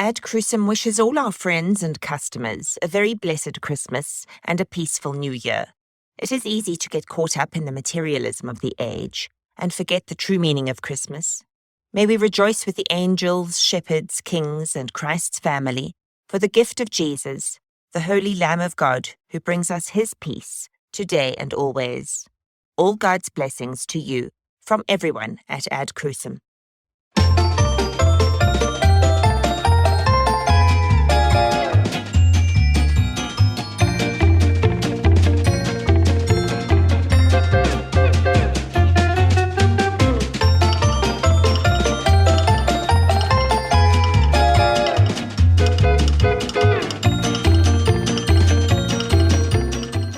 Ad Crucem wishes all our friends and customers a very blessed Christmas and a peaceful New Year. It is easy to get caught up in the materialism of the age and forget the true meaning of Christmas. May we rejoice with the angels, shepherds, kings, and Christ's family for the gift of Jesus, the Holy Lamb of God, who brings us his peace today and always. All God's blessings to you from everyone at Ad Crucem.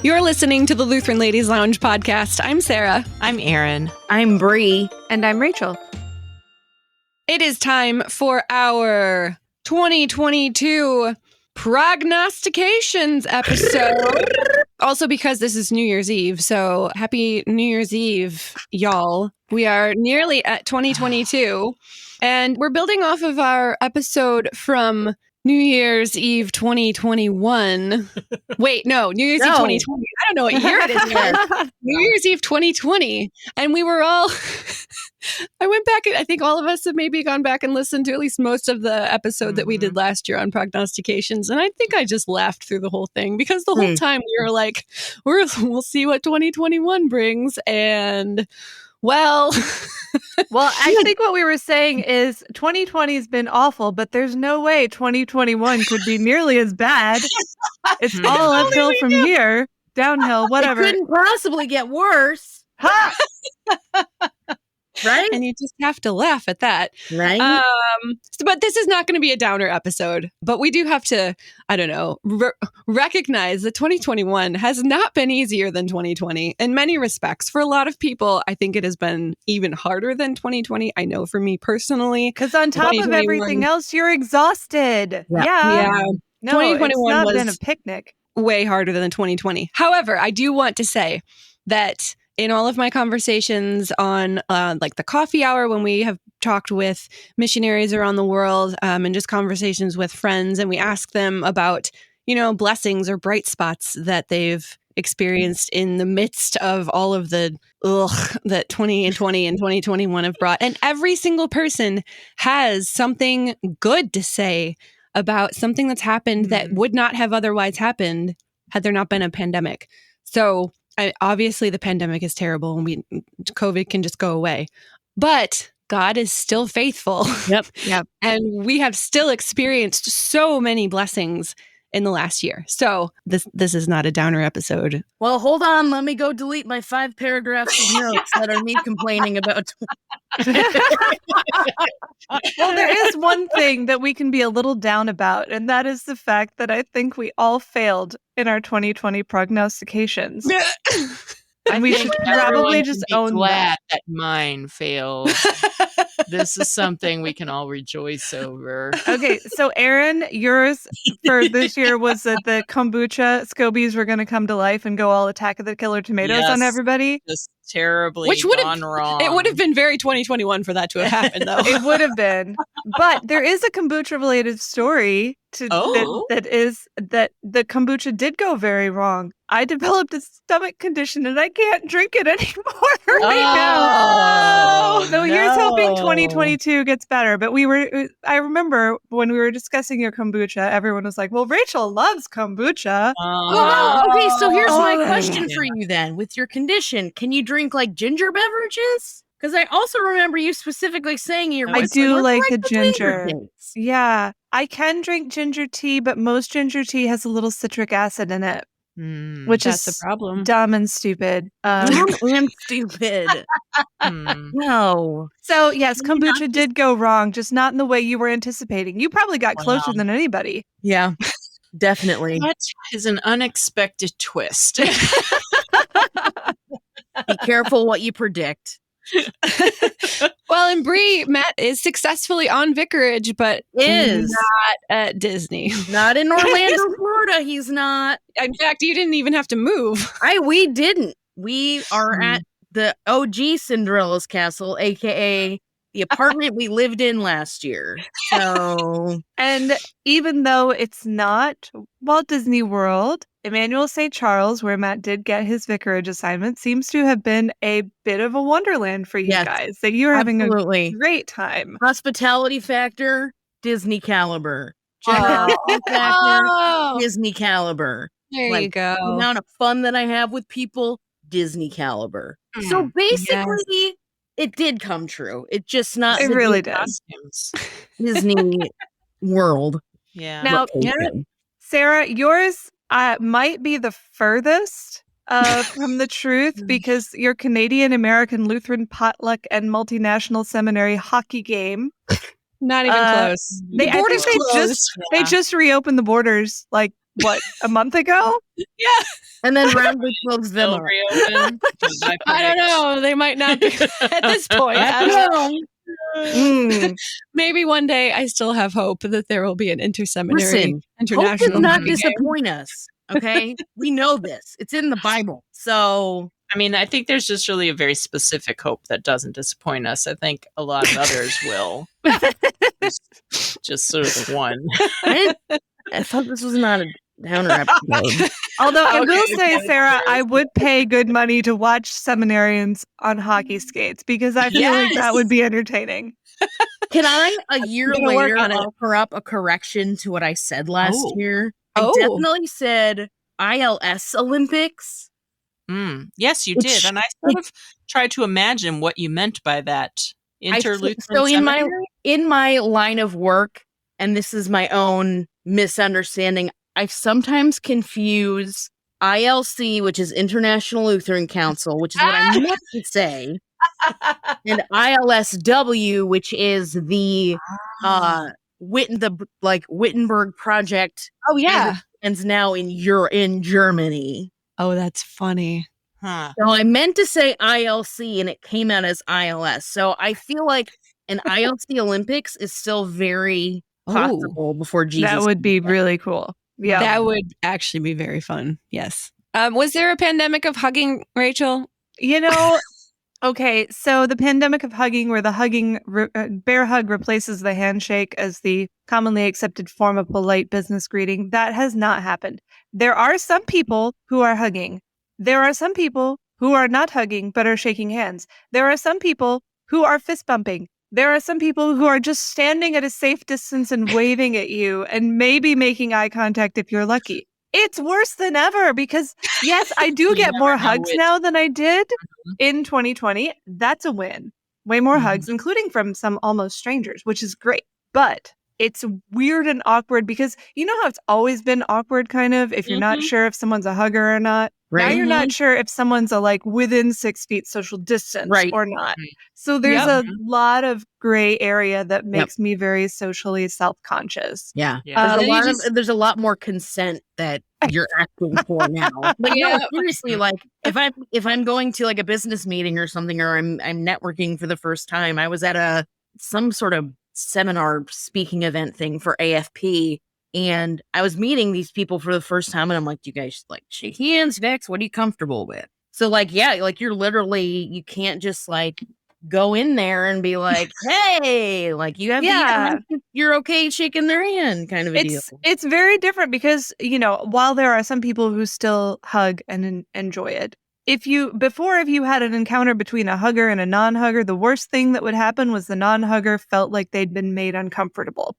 You're listening to the Lutheran Ladies Lounge podcast. I'm Sarah. I'm Erin. I'm Bree. And I'm Rachel. It is time for our 2022 Prognostications episode. Also because this is New Year's Eve, so happy New Year's Eve, y'all. We are nearly at 2022, and we're building off of our episode from New Year's Eve 2021. Wait, no, New Year's Eve 2020. I don't know what year it is yet. New Year's Eve 2020. And we were all, I went back and I think all of us have maybe gone back and listened to at least most of the episode that we did last year on prognostications. And I think I just laughed through the whole thing because the whole time we were like, we'll see what 2021 brings. And well, I think what we were saying is 2020 has been awful, but there's no way 2021 could be nearly as bad. It's all uphill from here, downhill, whatever. It couldn't possibly get worse. Right? And you just have to laugh at that. Right. But this is not going to be a downer episode. But we do have to, I don't know, recognize that 2021 has not been easier than 2020 in many respects. For a lot of people, I think it has been even harder than 2020. I know for me personally. Because on top of everything else, you're exhausted. Yeah. No, 2021 it's not was been a picnic. Way harder than 2020. However, I do want to say that in all of my conversations on like the coffee hour, when we have talked with missionaries around the world and just conversations with friends, and we ask them about, blessings or bright spots that they've experienced in the midst of all of the that 2020 and 2021 have brought. And every single person has something good to say about something that's happened that would not have otherwise happened had there not been a pandemic. So obviously, the pandemic is terrible and COVID can just go away. But God is still faithful. Yep. And we have still experienced so many blessings in the last year. So this is not a downer episode. Well, hold on. Let me go delete my 5 paragraphs of notes that are me complaining about. Well, there is one thing that we can be a little down about, and that is the fact that I think we all failed in our 2020 prognostications. And we should probably just own that mine failed. This is something we can all rejoice over. Okay, so Erin, yours for this year was that the kombucha scobies were going to come to life and go all Attack of the Killer Tomatoes on everybody. Just terribly gone wrong. It would have been very 2021 for that to have happened, though. It would have been. But there is a kombucha-related story that the kombucha did go very wrong. I developed a stomach condition and I can't drink it anymore now. So here's hoping 2022 gets better. But I remember when we were discussing your kombucha, everyone was like, well, Rachel loves kombucha. Okay, so here's my question for you then. With your condition, can you drink like ginger beverages? Because I also remember you specifically saying I do like the ginger. Yeah, I can drink ginger tea, but most ginger tea has a little citric acid in it. Which that's is a problem. Dumb and stupid. Dumb and stupid. No. So yes, kombucha did go wrong, just not in the way you were anticipating. You probably got closer than anybody. Yeah, definitely. That is an unexpected twist. Be careful what you predict. Well, and Matt is successfully on vicarage, but is not at Disney. Not in Orlando, Florida. He's not. In fact, you didn't even have to move. We didn't. We are at the OG Cinderella's Castle, aka the apartment we lived in last year. So, And even though it's not Walt Disney World, Emmanuel St. Charles, where Matt did get his vicarage assignment, seems to have been a bit of a wonderland for you Yes, guys. That you're having a absolutely. great time. Hospitality factor, Disney caliber. Generosity factor, Oh, Disney caliber. there you Like, go. The amount of fun that I have with people, Disney caliber. So Hmm. basically, it did come true. It just not It the really did. Costumes. Disney World. Yeah. Now, location. Sarah, yours might be the furthest from the truth because your Canadian American Lutheran potluck and multinational seminary hockey game. Not even close. They, The I think border's closed. they just reopened the borders like what, a month ago? Yeah. And then roundly closed them Still up. reopen. I don't know. They might not be at this point. I don't know. Mm. Maybe one day I still have hope that there will be an interseminary Listen, hope international. does not hockey game. disappoint us. Okay, we know this. It's in the Bible. So I mean, I think there's just really a very specific hope that doesn't disappoint us. I think a lot of others will. just sort of one. I thought this was not a downer episode. Although I Okay, will say, okay, Sarah, fair. I would pay good money to watch seminarians on hockey skates because I feel like that would be entertaining. Can I, a year gonna work later, on it. offer up a correction to what I said last Oh. year? I Oh. definitely said ILS Olympics. Yes, you Which- did. And I sort of tried to imagine what you meant by that. Inter-Lutheran So Seminary? in my line of work, and this is my own misunderstanding, I sometimes confuse ILC, which is International Lutheran Council, which is what I meant to say, and ILSW, which is the Wittenberg project, Oh yeah. and now in Germany. Oh, that's funny. Huh. So I meant to say ILC and it came out as ILS. So I feel like an ILC Olympics is still very possible before Jesus. That would be really cool. Yeah. That would actually be very fun. Yes. Was there a pandemic of hugging, Rachel? You know, okay, so the pandemic of hugging, where the bear hug replaces the handshake as the commonly accepted form of polite business greeting, that has not happened. There are some people who are hugging. There are some people who are not hugging but are shaking hands. There are some people who are fist bumping. There are some people who are just standing at a safe distance and waving at you and maybe making eye contact if you're lucky. It's worse than ever because, yes, I do You get never more know hugs which- now than I did in 2020. That's a win. Way more hugs, including from some almost strangers, which is great. But it's weird and awkward because you know how it's always been awkward, kind of, if you're not sure if someone's a hugger or not. Now Right. you're not sure if someone's a within 6 feet social distance Right. or not. So there's a lot of gray area that makes me very socially self-conscious. Yeah. Yeah. There's a lot more consent that you're asking for now. But Yeah. no, seriously, like if I'm going to like a business meeting or something, or I'm networking for the first time, I was at some sort of seminar speaking event thing for AFP, and I was meeting these people for the first time, and I'm like, do you guys like shake hands next? What are you comfortable with? So like, yeah, like you're literally, you can't just like go in there and be like, hey, like you have you're okay shaking their hand kind of a deal. It's very different because, you know, while there are some people who still hug and enjoy it, if you had an encounter between a hugger and a non-hugger, the worst thing that would happen was the non-hugger felt like they'd been made uncomfortable.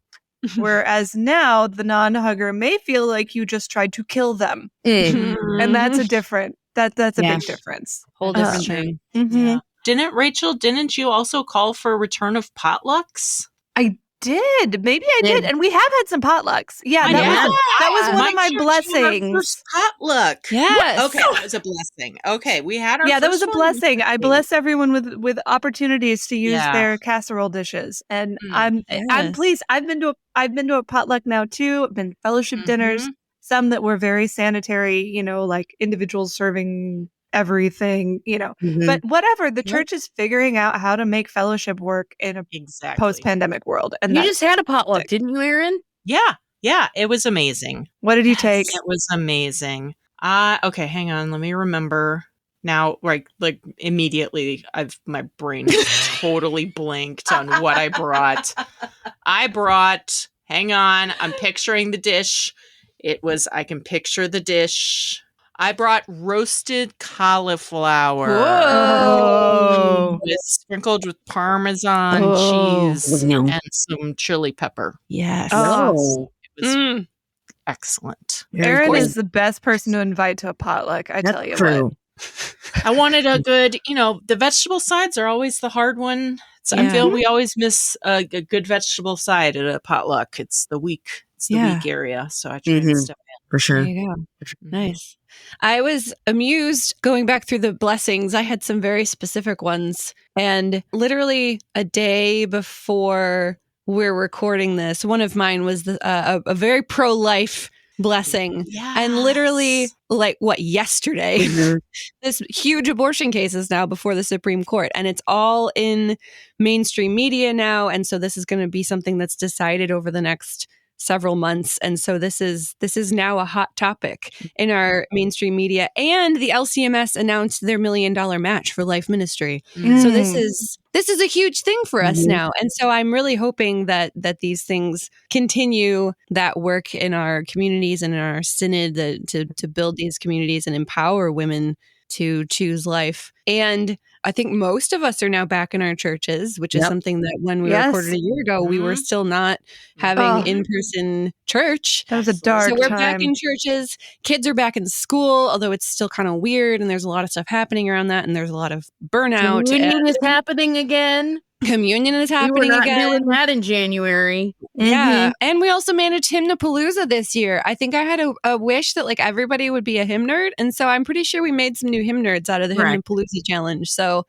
Whereas now the non-hugger may feel like you just tried to kill them. And that's a different, that's a big difference. Whole different thing. Yeah. Didn't you also call for a return of potlucks? I did. Maybe I did. And we have had some potlucks. Yeah, that was one of my blessings. First potluck. Yes. Okay, that was a blessing. Okay, we had our that was first a one. blessing. I bless everyone with opportunities to use their casserole dishes, and I'm pleased. I've been to a potluck now too. I've been to fellowship dinners, some that were very sanitary, you know, like individuals serving everything, you know. But whatever, the church is figuring out how to make fellowship work in a post-pandemic world. And you just had a potluck, didn't you, Erin? Yeah, it was amazing. What did you take? It was amazing. Okay, hang on, let me remember. Now, like immediately, my brain totally blanked on what I brought. Hang on, I'm picturing the dish. I can picture the dish. I brought roasted cauliflower. Whoa. Sprinkled with Parmesan cheese and some chili pepper. Yes. Oh, It was excellent. Erin is the best person to invite to a potluck. I tell you what. I wanted a good, the vegetable sides are always the hard one. So I feel we always miss a good vegetable side at a potluck. It's the weak area. So I try to step in. For sure. There you go. Nice. I was amused going back through the blessings. I had some very specific ones. And literally a day before we're recording this, one of mine was a very pro-life blessing. Yes. And literally, yesterday, this huge abortion case is now before the Supreme Court, and it's all in mainstream media now. And so this is going to be something that's decided over the next several months. And so this is now a hot topic in our mainstream media. And the LCMS announced their $1 million match for life ministry. So this is a huge thing for us now. And so I'm really hoping that these things continue that work in our communities and in our synod to build these communities and empower women to choose life. And I think most of us are now back in our churches, which is something that when we recorded a year ago, we were still not having in-person church. That was a dark time. So we're back in churches. Kids are back in school, although it's still kind of weird. And there's a lot of stuff happening around that. And there's a lot of burnout. Communion is happening again. Communion is happening we were not again. doing that in January. Yeah. And we also managed Hymnopalooza this year. I think I had a wish that everybody would be a hymn nerd. And so I'm pretty sure we made some new hymn nerds out of the Hymnopalooza challenge. So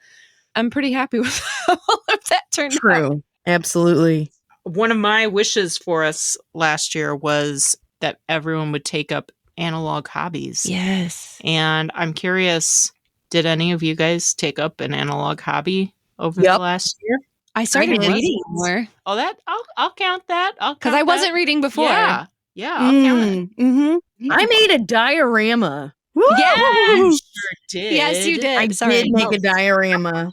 I'm pretty happy with how all of that turned out. True. Absolutely. One of my wishes for us last year was that everyone would take up analog hobbies. Yes. And I'm curious, did any of you guys take up an analog hobby over the last year? I started reading more. Oh, I'll count that. Because I wasn't reading before. Yeah, I'll count it. I made a diorama. Yes, you sure did. Yes, you did. I did make a diorama.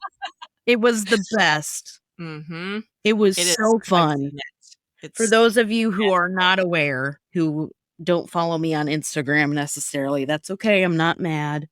It was the best. Mm-hmm. It was so fun. For those of you who are not aware, who don't follow me on Instagram necessarily, that's okay. I'm not mad.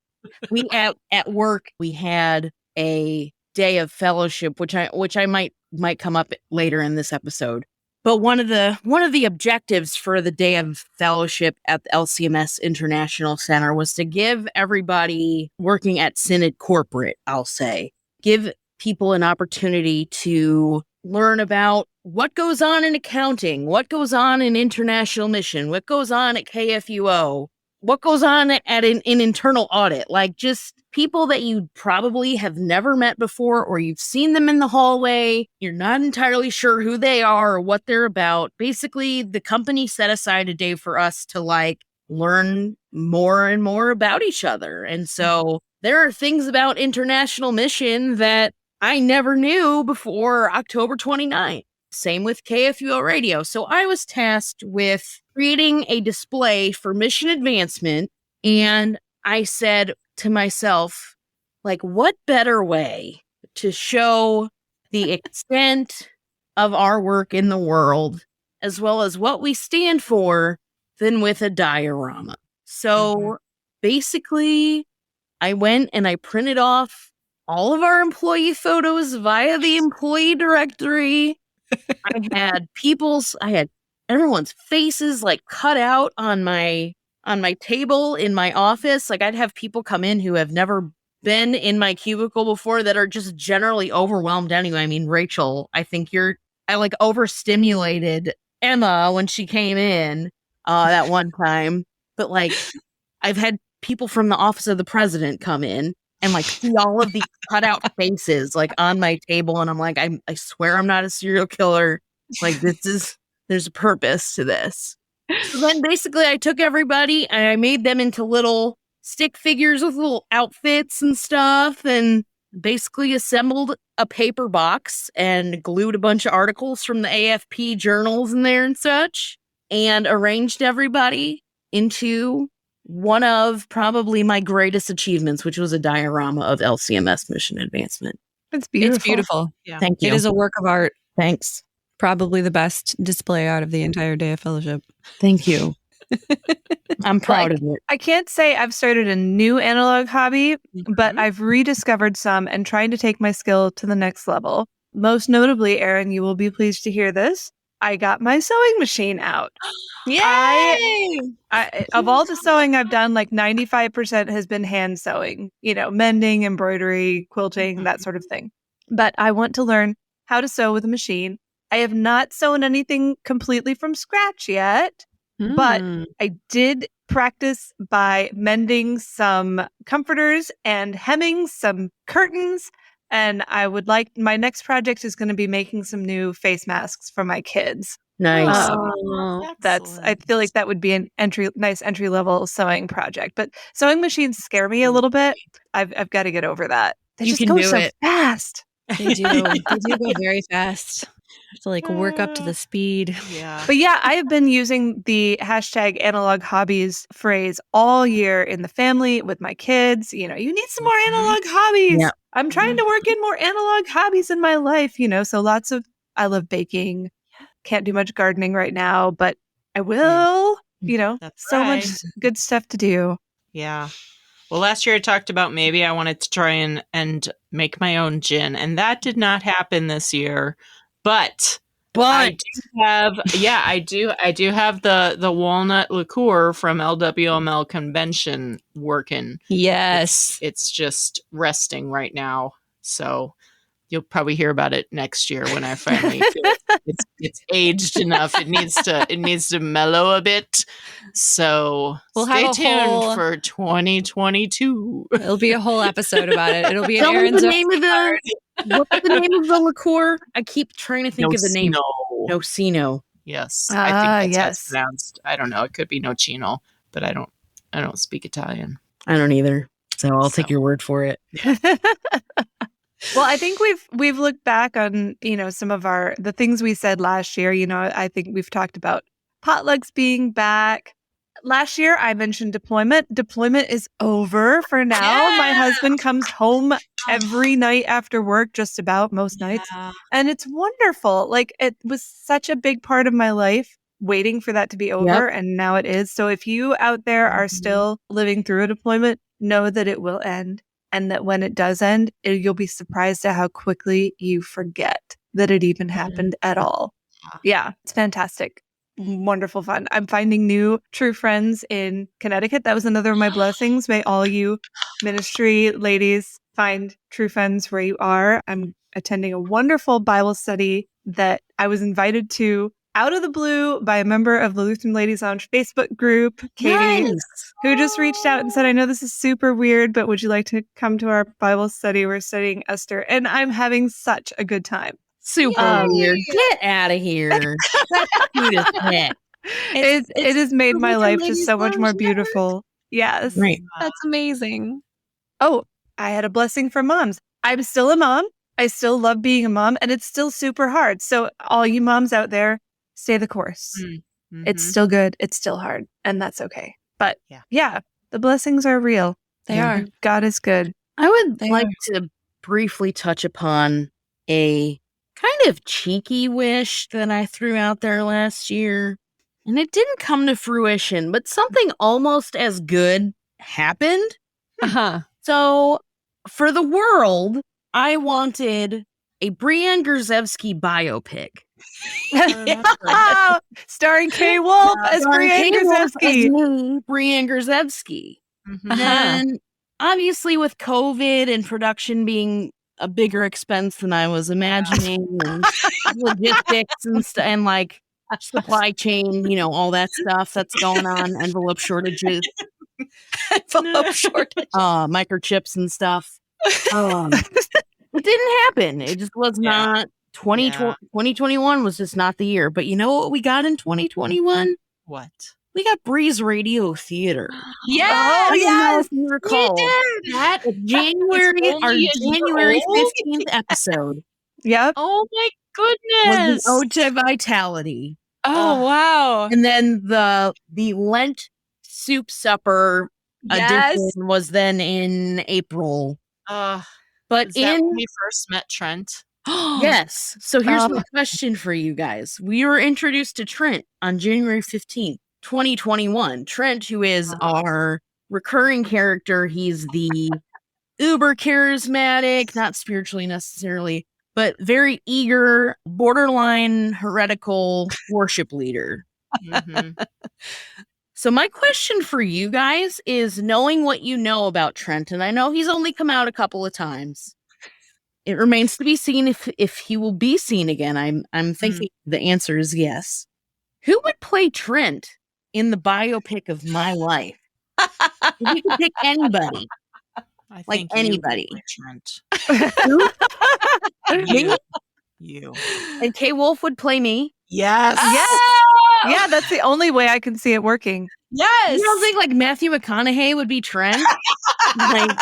We at work we had a day of fellowship, which I might come up later in this episode. But one of the objectives for the day of fellowship at the LCMS International Center was to give everybody working at Synod corporate, I'll say, give people an opportunity to learn about what goes on in accounting, what goes on in international mission, what goes on at KFUO, what goes on at an internal audit, like just people that you probably have never met before, or you've seen them in the hallway. You're not entirely sure who they are or what they're about. Basically, the company set aside a day for us to learn more and more about each other. And so there are things about international mission that I never knew before October 29th. Same with KFUO radio. So I was tasked with creating a display for mission advancement. And I said to myself, what better way to show the extent of our work in the world, as well as what we stand for, than with a diorama. So basically, I went and I printed off all of our employee photos via the employee directory. I had everyone's faces cut out on my table in my office. I'd have people come in who have never been in my cubicle before that are just generally overwhelmed anyway. I mean, Rachel, I think I overstimulated Emma when she came in that one time. But I've had people from the office of the president come in and see all of these cutout faces on my table. And I'm I swear I'm not a serial killer. There's a purpose to this. So then basically I took everybody and I made them into little stick figures with little outfits and stuff, and basically assembled a paper box and glued a bunch of articles from the AFP journals in there and such, and arranged everybody into one of probably my greatest achievements, which was a diorama of LCMS mission advancement. It's beautiful. It's beautiful. Yeah. Thank you. It is a work of art. Thanks. Probably the best display out of the entire day of fellowship. Thank you. I'm proud of it. I can't say I've started a new analog hobby, but I've rediscovered some and trying to take my skill to the next level. Most notably, Erin, you will be pleased to hear this. I got my sewing machine out. Yay! Of all the sewing I've done, like 95% has been hand sewing, mending, embroidery, quilting, that sort of thing. But I want to learn how to sew with a machine. I have not sewn anything completely from scratch yet, but I did practice by mending some comforters and hemming some curtains. And I would like, my next project is going to be making some new face masks for my kids. Nice. I feel like that would be an nice entry level sewing project. But sewing machines scare me a little bit. I've got to get over that. They just go so fast. They do. They do go very fast. To work up to the speed. Yeah. But yeah, I have been using the hashtag analog hobbies phrase all year in the family with my kids. You need some more analog hobbies. Yeah. I'm trying to work in more analog hobbies in my life, so I love baking. Can't do much gardening right now, but I will, That's so right. much good stuff to do. Yeah. Well, last year I talked about maybe I wanted to try and make my own gin, and that did not happen this year. But I do have, I do have the walnut liqueur from LWML convention working. Yes. It's just resting right now. So you'll probably hear about it next year when I finally feel it's aged enough. It needs to mellow a bit. So we'll stay tuned for 2022. It'll be a whole episode about it. It'll be an Tell me Erin's the name of what's the name of the liqueur? I keep trying to think of the name. Nocino. Yes. I think that's how it's yes. pronounced. I don't know. It could be nocino, but I don't speak Italian. I don't either. So I'll take your word for it. Well, I think we've looked back on, some of the things we said last year. I think we've talked about potlucks being back. Last year, I mentioned deployment. Deployment is over for now. Yeah! My husband comes home every night after work, just about most nights. And it's wonderful. It was such a big part of my life waiting for that to be over. And now it is. So if you out there are still living through a deployment, know that it will end. And that when it does end, you'll be surprised at how quickly you forget that it even happened at all. Yeah, it's fantastic. Wonderful fun. I'm finding new true friends in Connecticut. That was another of my blessings. May all you ministry ladies find true friends where you are. I'm attending a wonderful Bible study that I was invited to out of the blue by a member of the Lutheran Ladies Lounge Facebook group, Katie, who just reached out and said, I know this is super weird, but would you like to come to our Bible study? We're studying Esther, and I'm having such a good time. Super weird. Get out of here. That's cute as heck. It has made my life just so much more beautiful. Yes. Right. That's amazing. Oh, I had a blessing for moms. I'm still a mom. I still love being a mom, and it's still super hard. So all you moms out there, stay the course. Mm-hmm. It's still good. It's still hard, and that's okay. But yeah, the blessings are real. They are. God is good. I would like to briefly touch upon a kind of cheeky wish that I threw out there last year. And it didn't come to fruition, but something almost as good happened. Uh-huh. So for the world, I wanted a Brienne Grzelewski biopic. Starring Kay Wolf as Brienne Grzelewski. Brienne Grzelewski. Mm-hmm. And obviously with COVID and production being a bigger expense than I was imagining, and logistics and like supply chain, all that stuff that's going on, envelope shortages, microchips and stuff. It didn't happen. It just was not. 2021 was just not the year. But you know what we got in 2021? What? We got Breeze Radio Theater. Yes! Yes! If you recall. We did! That our January 15th episode. Yep. Oh my goodness! Was the Ode to Vitality. Oh, wow. And then the Lent Soup Supper edition was then in April. But is that when we first met Trent? Yes. So here's my question for you guys. We were introduced to Trent on January 15th, 2021. Trent, who is our recurring character, he's the uber charismatic, not spiritually necessarily, but very eager, borderline heretical worship leader. So my question for you guys is, knowing what you know about Trent, and I know he's only come out a couple of times, it remains to be seen if he will be seen again. I'm thinking the answer is yes. Who would play Trent in the biopic of my life? If you could pick anybody. I like think anybody. Trent. Me? You. And Kay Wolf would play me. Yes. Yes. Yeah, that's the only way I can see it working. Yes. You don't think like Matthew McConaughey would be Trent? Like,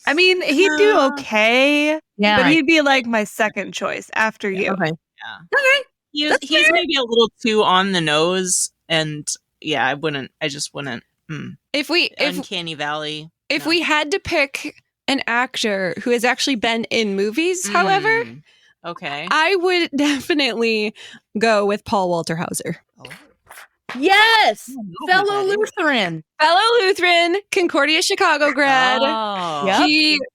I mean, he'd do okay, yeah, but he'd be like my second choice after you. Okay. Yeah. Okay. He's maybe a little too on the nose, and yeah, I just wouldn't. If Uncanny Valley. If we had to pick an actor who has actually been in movies, however, okay, I would definitely go with Paul Walter Hauser. Yes, fellow Lutheran, Concordia Chicago grad. Oh.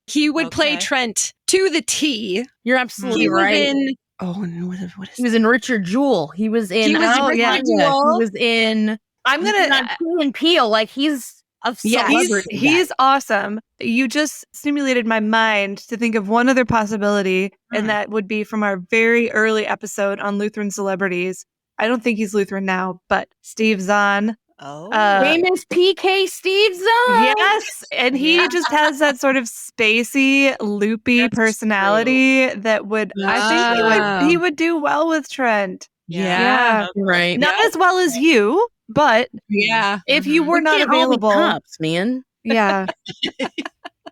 He would play Trent to the T. You're absolutely right. What is he was in Richard Jewell. He was in. He was in. I'm gonna Key and Peele. Like he's a celebrity. He's awesome. You just stimulated my mind to think of one other possibility, and that would be from our very early episode on Lutheran celebrities. I don't think he's Lutheran now, but Steve Zahn. Famous PK Steve Zahn. Yes, and he just has that sort of spacey, loopy personality that would. I think he would do well with Trent. Yeah. Right. Not as well as you, but if you were not available, cops, man. Yeah,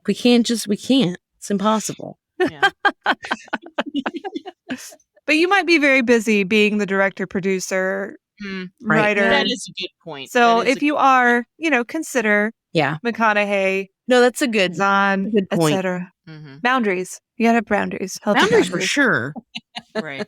we can't. It's impossible. Yeah. But you might be very busy being the director, producer, writer. That is a good point. So if you are, consider McConaughey. No, that's a good Zahn, good point. etc. Boundaries. You gotta have boundaries. Boundaries for sure. Right.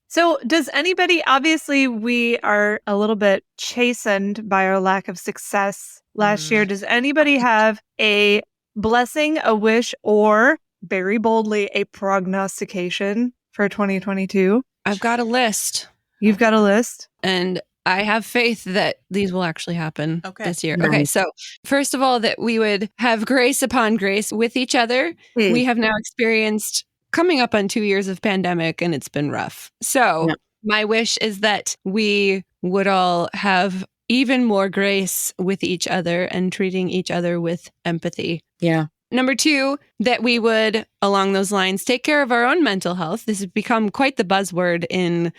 So does anybody, obviously we are a little bit chastened by our lack of success last year. Does anybody have a blessing, a wish, or very boldly a prognostication for 2022? I've got a list. You've got a list? And I have faith that these will actually happen this year. Nice. Okay, so first of all, that we would have grace upon grace with each other. We have now experienced coming up on 2 years of pandemic, and it's been rough. So my wish is that we would all have even more grace with each other and treating each other with empathy. Yeah. Number 2, that we would, along those lines, take care of our own mental health. This has become quite the buzzword in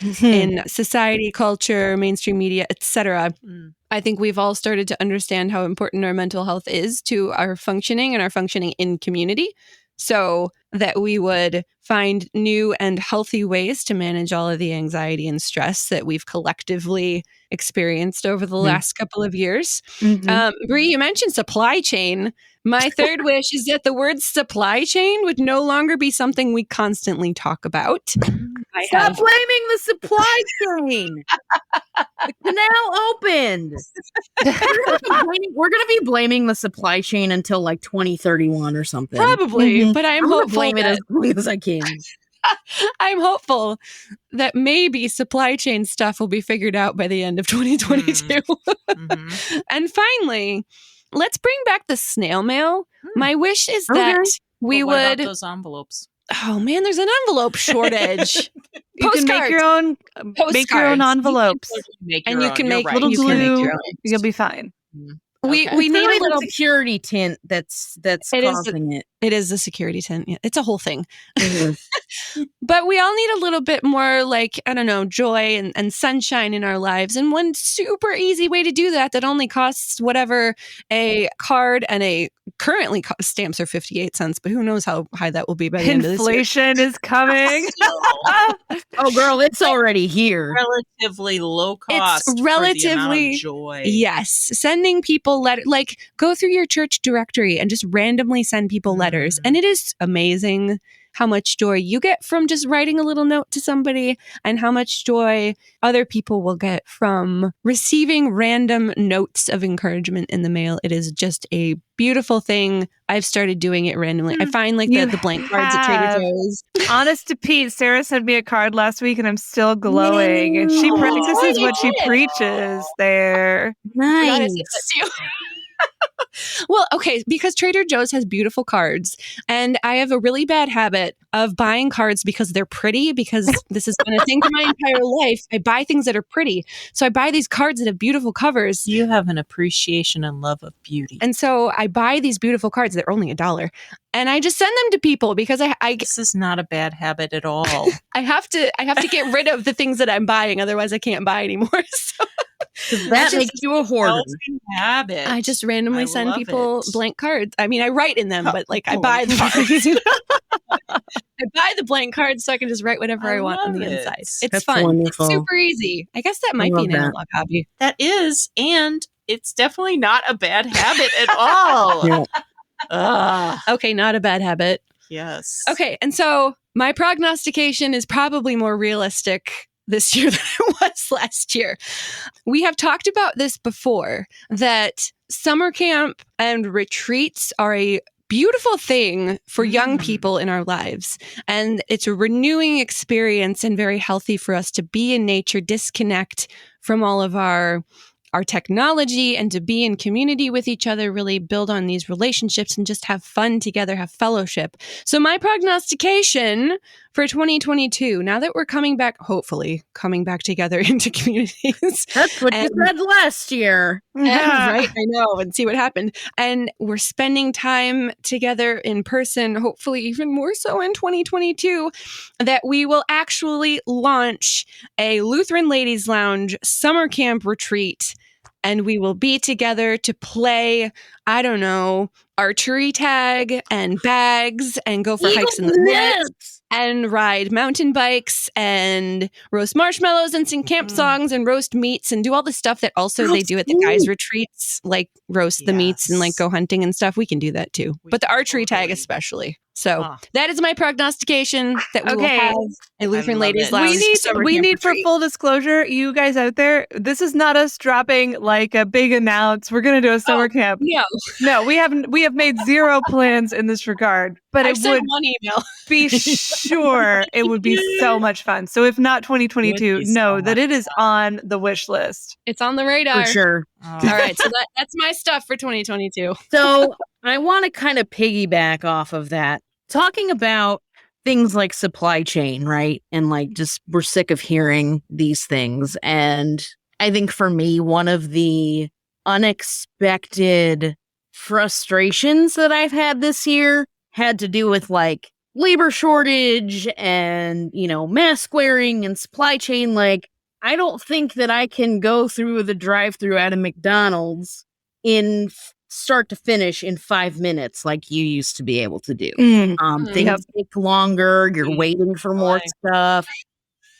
society, culture, mainstream media, etc. I think we've all started to understand how important our mental health is to our functioning and our functioning in community. So that we would find new and healthy ways to manage all of the anxiety and stress that we've collectively experienced over the last couple of years. Bree, you mentioned supply chain. My third wish is that the word supply chain would no longer be something we constantly talk about. Stop blaming the supply chain. The canal opened. We're going to be blaming the supply chain until like 2031 or something. Probably, but I'm hopeful blame it as long as I can. I'm hopeful that maybe supply chain stuff will be figured out by the end of 2022. And finally, let's bring back the snail mail. My wish is that we what would about those envelopes. Oh man, there's an envelope shortage. You can make your own envelopes, you can make little glue. You'll be fine. We need a little security tint that's causing it. It is a security tint. Yeah, it's a whole thing. But we all need a little bit more, like, I don't know, joy and sunshine in our lives. And one super easy way to do that only costs whatever a card and a currently stamps are 58 cents, but who knows how high that will be by the end of this year. Inflation is coming. Oh, girl, it's already here. Relatively low cost. It's relatively for the amount of joy. Yes, sending people like go through your church directory and just randomly send people letters, and it is amazing how much joy you get from just writing a little note to somebody and how much joy other people will get from receiving random notes of encouragement in the mail. It is just a beautiful thing. I've started doing it randomly. I find like the blank cards at Trader Joe's. Honest to Pete, Sarah sent me a card last week and I'm still glowing. And she practices what she preaches there. Nice. Well, okay, because Trader Joe's has beautiful cards, and I have a really bad habit of buying cards because they're pretty, because this has been a thing for my entire life. I buy things that are pretty. So I buy these cards that have beautiful covers. You have an appreciation and love of beauty. And so I buy these beautiful cards. They're only $1. And I just send them to people because this is not a bad habit at all. I have to get rid of the things that I'm buying. Otherwise I can't buy anymore. So that makes you a hoarder. Habit. I just randomly send people blank cards. I mean, I write in them, but like I buy the cards. I buy the blank cards so I can just write whatever I want on the inside. It's That's fun. wonderful. It's super easy. I guess that might be an analog hobby. That is, and it's definitely not a bad habit at all. Okay, not a bad habit. Yes. Okay, and so my prognostication is probably more realistic this year than it was last year. We have talked about this before, that summer camp and retreats are a beautiful thing for young people in our lives. And it's a renewing experience and very healthy for us to be in nature, disconnect from all of our technology, and to be in community with each other, really build on these relationships and just have fun together, have fellowship. So my prognostication for 2022, now that we're hopefully coming back together into communities. That's what you said last year. Right, I know, and see what happened. And we're spending time together in person, hopefully even more so in 2022, that we will actually launch a Lutheran Ladies Lounge summer camp retreat. And we will be together to play, I don't know, archery tag and bags and go for hikes in the woods and ride mountain bikes and roast marshmallows and sing camp songs and roast meats and do all the stuff that also they do at the guys' retreats, like roast the meats and like go hunting and stuff. We can do that too. But the archery tag especially. So that is my prognostication, that we will have a Lutheran Ladies Lounge. We need for full disclosure, you guys out there, this is not us dropping like a big announce. We're going to do a summer camp. No, we have made zero plans in this regard. But I sent one email. Be sure it would be so much fun. So if not 2022, know that it is on the wish list. It's on the radar. For sure. All right. So that's my stuff for 2022. So I want to kind of piggyback off of that. Talking about things like supply chain, right? And like just we're sick of hearing these things. And I think for me, one of the unexpected frustrations that I've had this year had to do with like labor shortage and, mask wearing and supply chain. Like, I don't think that I can go through the drive-through at a McDonald's in start to finish in 5 minutes like you used to be able to do. Things take longer. You're waiting for more stuff.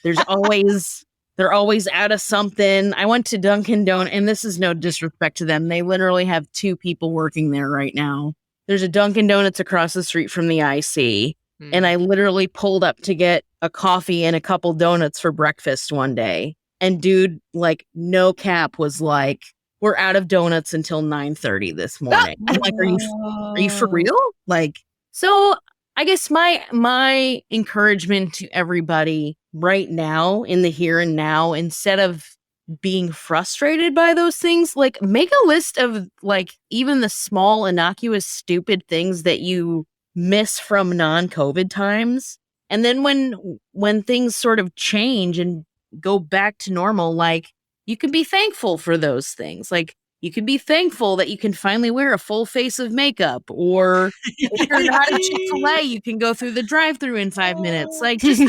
They're always out of something. I went to Dunkin' Donuts, and this is no disrespect to them. They literally have 2 people working there right now. There's a Dunkin' Donuts across the street from the IC. And I literally pulled up to get a coffee and a couple donuts for breakfast one day. And dude, like, no cap, was like, we're out of donuts until 9:30 this morning. I'm like, are you for real? Like, so I guess my encouragement to everybody right now, in the here and now, instead of being frustrated by those things, like, make a list of like even the small, innocuous, stupid things that you miss from non-COVID times. And then when things sort of change and go back to normal, like, you can be thankful for those things. Like, you can be thankful that you can finally wear a full face of makeup, or if you're not at Chick-fil-A, you can go through the drive-thru in 5 minutes. Like, just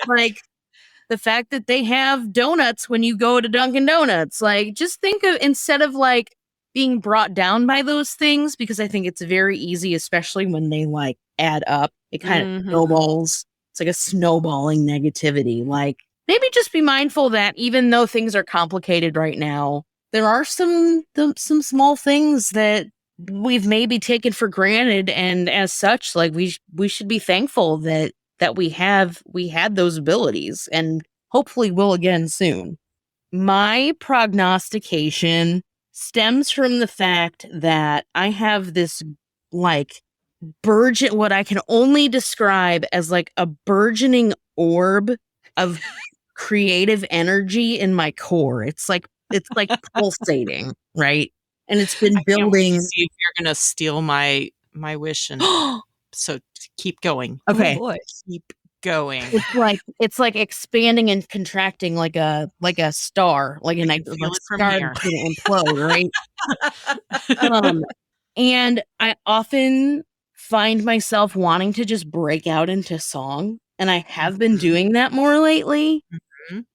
like the fact that they have donuts when you go to Dunkin' Donuts. Like, just think of, instead of like being brought down by those things, because I think it's very easy, especially when they like add up. It kind of snowballs. It's like a snowballing negativity. Like, maybe just be mindful that even though things are complicated right now, there are some small things that we've maybe taken for granted, and as such, like we should be thankful that we had those abilities, and hopefully will again soon. My prognostication stems from the fact that I have this like what I can only describe as like a burgeoning orb of creative energy in my core. It's like pulsating, right? And it's been building. See if you're gonna steal my wish, and so keep going. Okay, Oh boy. Keep going. It's like expanding and contracting like a star, like a star going to implode, right? And I often find myself wanting to just break out into song, and I have been doing that more lately.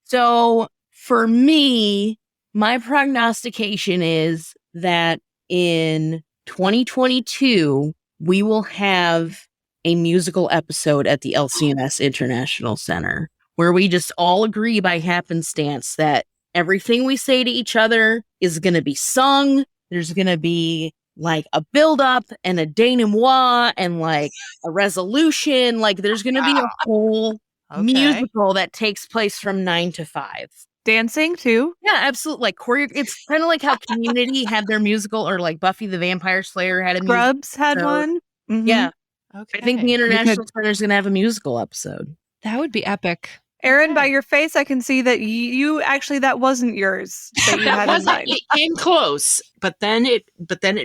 So for me, my prognostication is that in 2022, we will have a musical episode at the LCMS International Center where we just all agree by happenstance that everything we say to each other is going to be sung. There's going to be like a build-up and a denouement and like a resolution. Like, there's going to be a whole musical that takes place from 9 to 5. Dancing too? Yeah, absolutely. Like it's kind of like how Community had their musical, or like Buffy the Vampire Slayer had a musical. Scrubs had one. Mm-hmm. Yeah. Okay. I think the International Center is going to have a musical episode. That would be epic. Erin, by your face, I can see that you actually, that wasn't yours. That you had in mind. It came close, but then it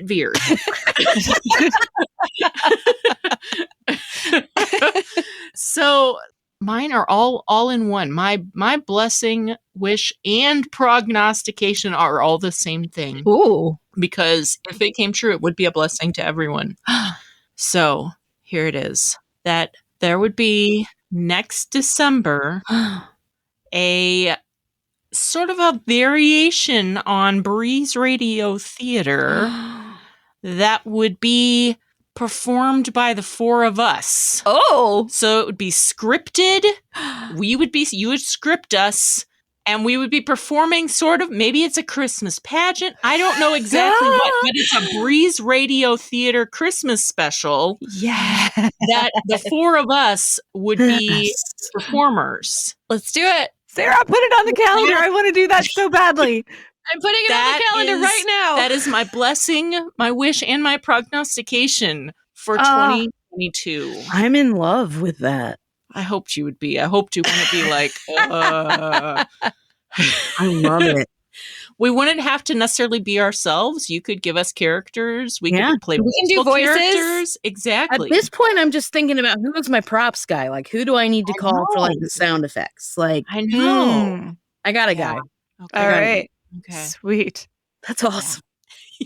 veered. So mine are all in one. My blessing, wish, and prognostication are all the same thing. Ooh. Because if it came true, it would be a blessing to everyone. So here it is. That there would be next December a sort of a variation on Breeze Radio Theater that would be performed by the four of us. Oh. So it would be scripted. You would script us, and we would be performing sort of, maybe it's a Christmas pageant. I don't know exactly what, but it's a Breeze Radio Theater Christmas special. Yeah. That the four of us would be performers. Let's do it. Sarah, put it on the calendar. I want to do that so badly. I'm putting it on the calendar right now. That is my blessing, my wish, and my prognostication for 2022. I'm in love with that. I hoped you would be. I hoped you wouldn't be like, I love it. We wouldn't have to necessarily be ourselves. You could give us characters. We could play we can do voices. characters. Exactly. At this point, I'm just thinking about who is my props guy. Like, who do I need to call for like the sound effects? Like, I know. I got a guy. Okay. All right. Okay. Sweet. That's awesome.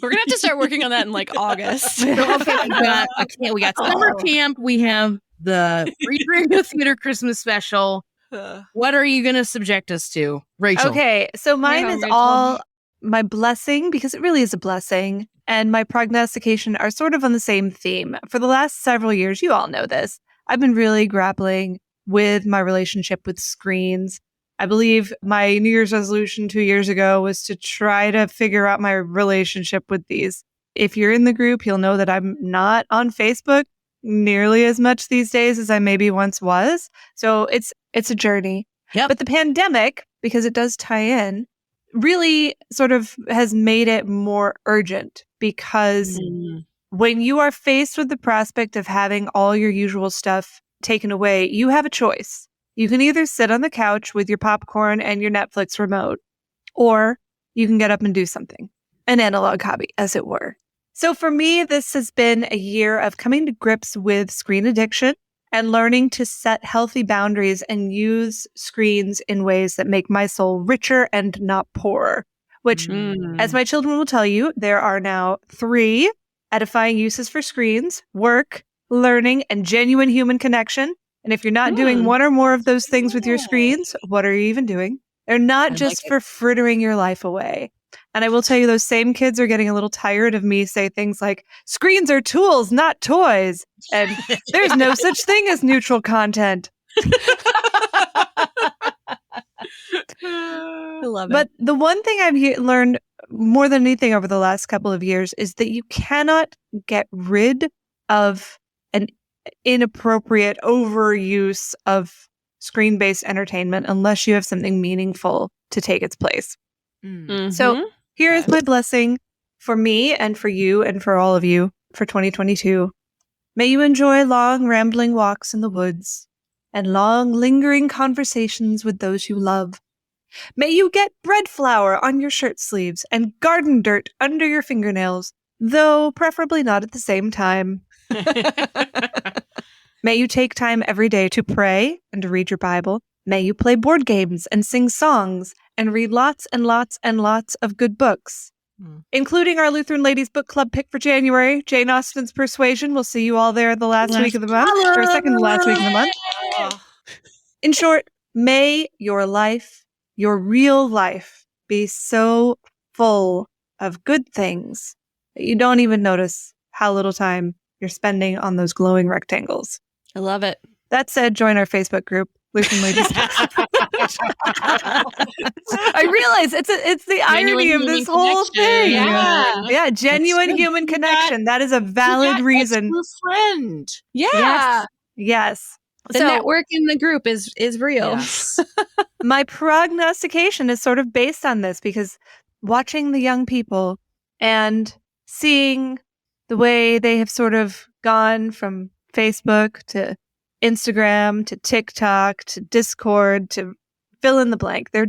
We're going to have to start working on that in like August. We got summer camp. We have the Breeze Radio Theater Christmas special. What are you going to subject us to, Rachel? Okay, so mine is all my blessing, because it really is a blessing, and my prognostication are sort of on the same theme. For the last several years, you all know this, I've been really grappling with my relationship with screens. I believe my New Year's resolution 2 years ago was to try to figure out my relationship with these. If you're in the group, you'll know that I'm not on Facebook nearly as much these days as I maybe once was. So it's a journey. Yep. But the pandemic, because it does tie in, really sort of has made it more urgent, because when you are faced with the prospect of having all your usual stuff taken away, you have a choice. You can either sit on the couch with your popcorn and your Netflix remote, or you can get up and do something, an analog hobby, as it were. So for me, this has been a year of coming to grips with screen addiction and learning to set healthy boundaries and use screens in ways that make my soul richer and not poorer, which, as my children will tell you, there are now 3 edifying uses for screens: work, learning, and genuine human connection. And if you're not doing one or more of those things with your screens, what are you even doing? They're not just for frittering your life away. And I will tell you, those same kids are getting a little tired of me say things like, screens are tools, not toys. And there's no such thing as neutral content. I love it. But the one thing I've learned more than anything over the last couple of years is that you cannot get rid of an inappropriate overuse of screen-based entertainment unless you have something meaningful to take its place. Mm-hmm. So here is my blessing for me and for you and for all of you for 2022. May you enjoy long, rambling walks in the woods and long, lingering conversations with those you love. May you get bread flour on your shirt sleeves and garden dirt under your fingernails, though preferably not at the same time. May you take time every day to pray and to read your Bible. May you play board games and sing songs and read lots and lots and lots of good books, including our Lutheran Ladies Book Club pick for January, Jane Austen's Persuasion. We'll see you all there the last week of the month, or second to last week of the month. In short, may your life, your real life, be so full of good things that you don't even notice how little time you're spending on those glowing rectangles. I love it. That said, join our Facebook group, Lutheran Ladies. I realize it's the irony of this whole thing. Yeah, genuine human connection. That is a valid reason. A true friend. Yeah. Yes. The network in the group is real. Yes. My prognostication is sort of based on this, because watching the young people and seeing the way they have sort of gone from Facebook to Instagram to TikTok to Discord to fill in the blank. They're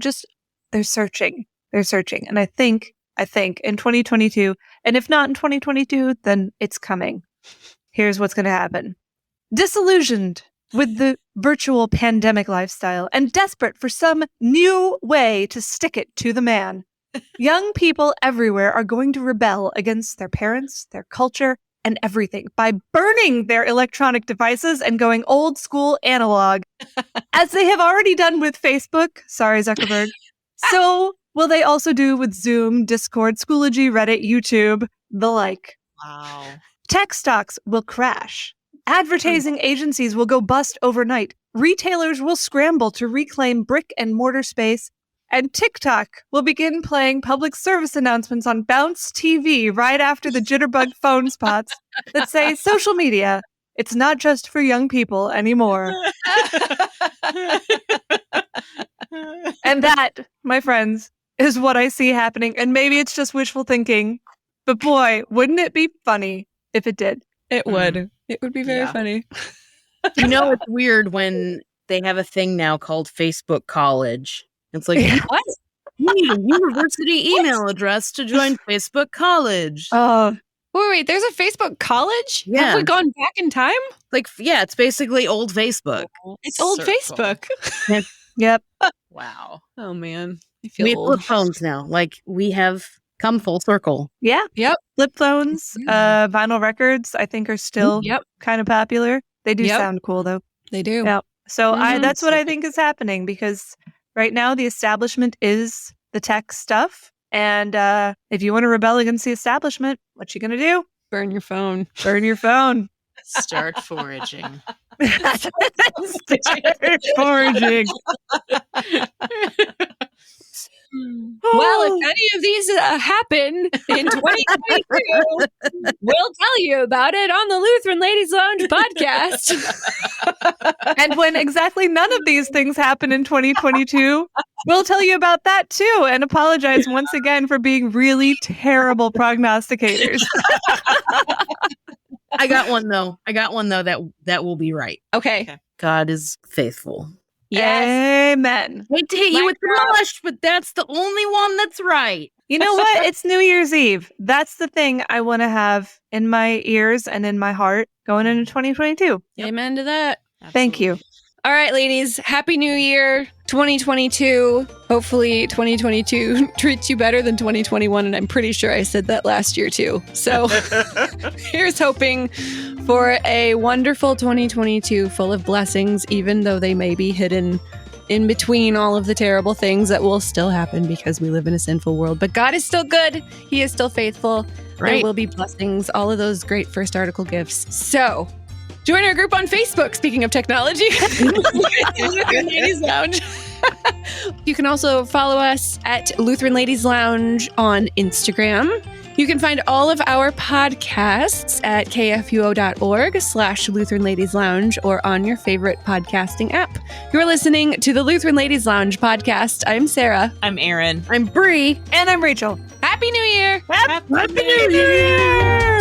searching. And I think in 2022, and if not in 2022, then it's coming. Here's what's going to happen. Disillusioned with the virtual pandemic lifestyle and desperate for some new way to stick it to the man, young people everywhere are going to rebel against their parents, their culture, and everything by burning their electronic devices and going old school analog, as they have already done with Facebook. Sorry, Zuckerberg. So will they also do with Zoom, Discord, Schoology, Reddit, YouTube, the like. Wow. Tech stocks will crash. Advertising agencies will go bust overnight. Retailers will scramble to reclaim brick and mortar space. And TikTok will begin playing public service announcements on Bounce TV right after the jitterbug phone spots that say, social media, it's not just for young people anymore. And that, my friends, is what I see happening. And maybe it's just wishful thinking, but boy, wouldn't it be funny if it did? It would. It would be very funny. You know, it's weird when they have a thing now called Facebook College. It's like, what? You need a university email address to join Facebook College. Oh, wait, there's a Facebook College? Yeah. Have we gone back in time? Like, yeah, it's basically old Facebook. It's old Facebook. Yep. Wow. Oh, man. I We feel have flip old. phones now. Like, we have come full circle. Yeah. Yep. Flip phones, vinyl records, I think, are still kind of popular. They do sound cool, though. They do. Yeah. So that's what I think is happening, because right now the establishment is the tech stuff. And if you want to rebel against the establishment, what you going to do? Burn your phone. Burn your phone. Start foraging. Start foraging. Well, if any of these happen in 2022, we'll tell you about it on the Lutheran Ladies Lounge podcast. And when exactly none of these things happen in 2022, we'll tell you about that too, and apologize once again for being really terrible prognosticators. I got one though that will be right. Okay. God is faithful. Yes. Amen. Hate to hit you with the mush, but that's the only one that's right. You know what? It's New Year's Eve. That's the thing I want to have in my ears and in my heart going into 2022. Amen to that. Thank you. All right, ladies. Happy New Year, 2022. Hopefully 2022 treats you better than 2021. And I'm pretty sure I said that last year too. So here's hoping for a wonderful 2022 full of blessings, even though they may be hidden in between all of the terrible things that will still happen because we live in a sinful world. But God is still good. He is still faithful. Right. There will be blessings, all of those great first article gifts. So join our group on Facebook, speaking of technology, Lutheran Ladies Lounge. You can also follow us at Lutheran Ladies Lounge on Instagram. You can find all of our podcasts at kfuo.org/Lutheran Ladies Lounge or on your favorite podcasting app. You're listening to the Lutheran Ladies Lounge podcast. I'm Sarah. I'm Erin. I'm Bree. And I'm Rachel. Happy New Year! Happy New Year!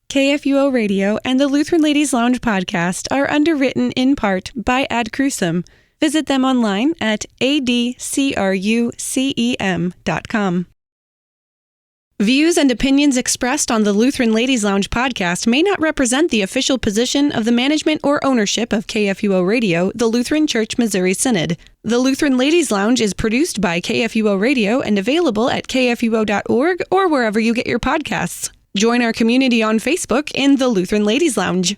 KFUO Radio and the Lutheran Ladies Lounge podcast are underwritten in part by Ad Crucem. Visit them online at adcrucem.com. Views and opinions expressed on the Lutheran Ladies Lounge podcast may not represent the official position of the management or ownership of KFUO Radio, the Lutheran Church Missouri Synod. The Lutheran Ladies Lounge is produced by KFUO Radio and available at kfuo.org or wherever you get your podcasts. Join our community on Facebook in the Lutheran Ladies Lounge.